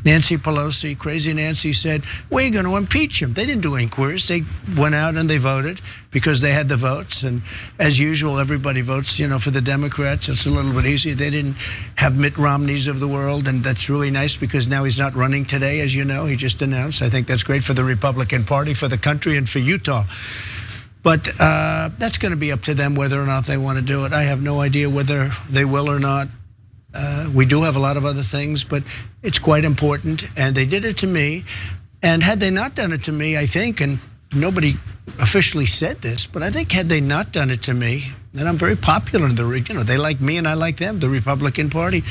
Nancy Pelosi, crazy Nancy, said, we're going to impeach him. They didn't do inquiries. They went out and they voted because they had the votes. And as usual, everybody votes, for the Democrats. It's a little bit easier. They didn't have Mitt Romneys of the world. And that's really nice because now he's not running today, as you know. He just announced. I think that's great for the Republican Party, for the country, and for Utah. But that's going to be up to them whether or not they want to do it. I have no idea whether they will or not. We do have a lot of other things, but it's quite important. And they did it to me. And had they not done it to me, I think, and nobody officially said this, but I think had they not done it to me, and I'm very popular in the region, they like me and I like them, the Republican Party,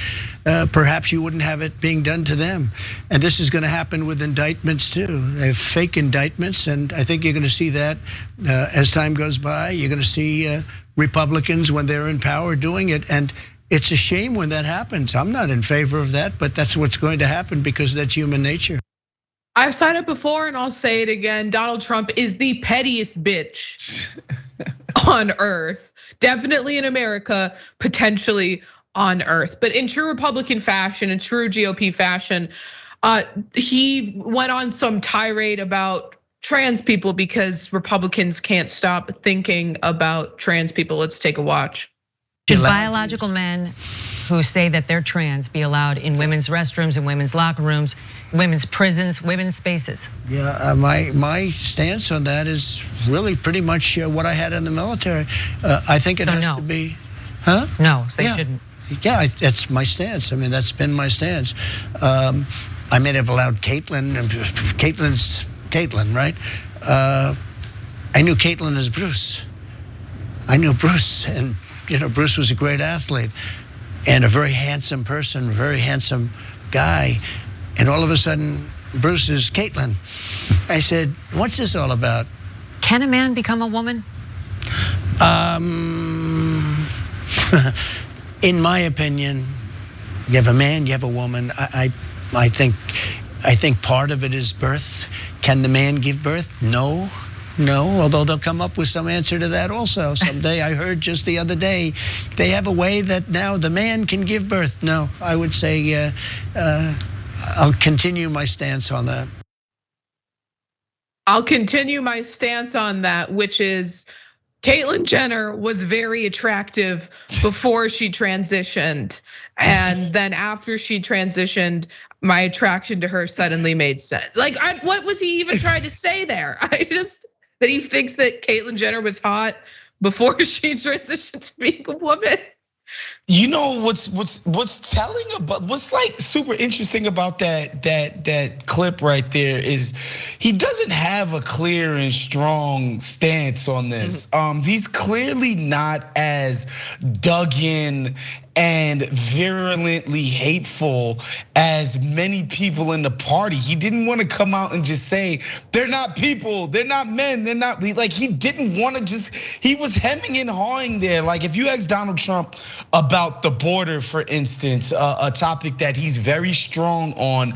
perhaps you wouldn't have it being done to them. And this is going to happen with indictments too. They have fake indictments, and I think you're going to see that as time goes by. You're going to see Republicans, when they're in power, doing it. And it's a shame when that happens. I'm not in favor of that, but that's what's going to happen because that's human nature. I've said it before and I'll say it again. Donald Trump is the pettiest bitch on earth. Definitely in America, potentially on earth. But in true Republican fashion, in true GOP fashion, he went on some tirade about trans people because Republicans can't stop thinking about trans people. Let's take a watch. Should biological men who say that they're trans be allowed in women's restrooms, in women's locker rooms, women's prisons, women's spaces? Yeah, my stance on that is really pretty much what I had in the military. I think it has to be, huh? No, they shouldn't. Yeah, that's my stance. I mean, that's been my stance. I may have allowed Caitlyn. Caitlyn's Caitlyn, right? I knew Caitlyn as Bruce. I knew Bruce, and Bruce was a great athlete and a very handsome person, very handsome guy. And all of a sudden, Bruce is Caitlyn. I said, what's this all about? Can a man become a woman? In my opinion, you have a man, you have a woman. I think part of it is birth. Can the man give birth? No, although they'll come up with some answer to that also someday. I heard just the other day, they have a way that now the man can give birth. No, I would say I'll continue my stance on that. I'll continue my stance on that, which is Caitlyn Jenner was very attractive before she transitioned. And then after she transitioned, my attraction to her suddenly made sense. Like, what was he even trying to say there? That he thinks that Caitlyn Jenner was hot before she transitioned to being a woman. What's telling about, what's like super interesting about that clip right there is he doesn't have a clear and strong stance on this. He's clearly not as dug in and virulently hateful as many people in the party. He didn't want to come out and just say, they're not people, they're not men, they're not, like he didn't want to he was hemming and hawing there. Like if you ask Donald Trump about the border, for instance, a topic that he's very strong on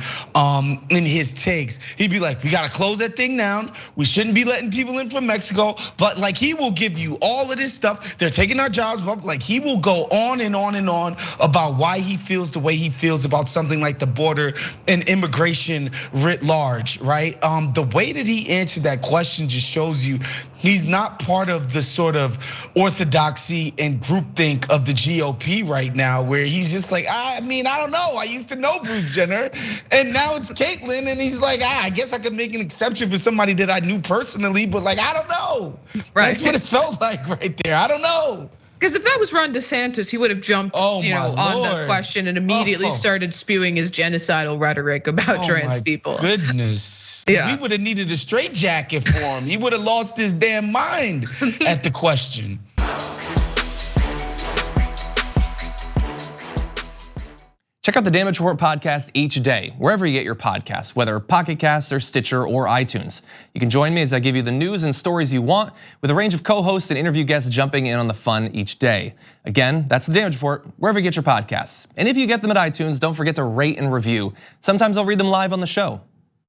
in his takes, he'd be like, we gotta close that thing down. We shouldn't be letting people in from Mexico. But like he will give you all of this stuff. They're taking our jobs, like he will go on and on and on about why he feels the way he feels about something like the border and immigration writ large, right? The way that he answered that question just shows you he's not part of the sort of orthodoxy and groupthink of the GOP right now, where he's just like, I mean, I don't know. I used to know Bruce Jenner, and now it's Caitlyn, and he's like, I guess I could make an exception for somebody that I knew personally, but like, I don't know. Right. That's what it felt like right there. I don't know. Because if that was Ron DeSantis, he would have jumped on the question and immediately started spewing his genocidal rhetoric about trans people. Goodness. Yeah. We would have needed a straitjacket for him. He would have lost his damn mind at the question. Check out the Damage Report podcast each day, wherever you get your podcasts, whether Pocket Casts or Stitcher or iTunes. You can join me as I give you the news and stories you want, with a range of co-hosts and interview guests jumping in on the fun each day. Again, that's the Damage Report, wherever you get your podcasts. And if you get them at iTunes, don't forget to rate and review. Sometimes I'll read them live on the show.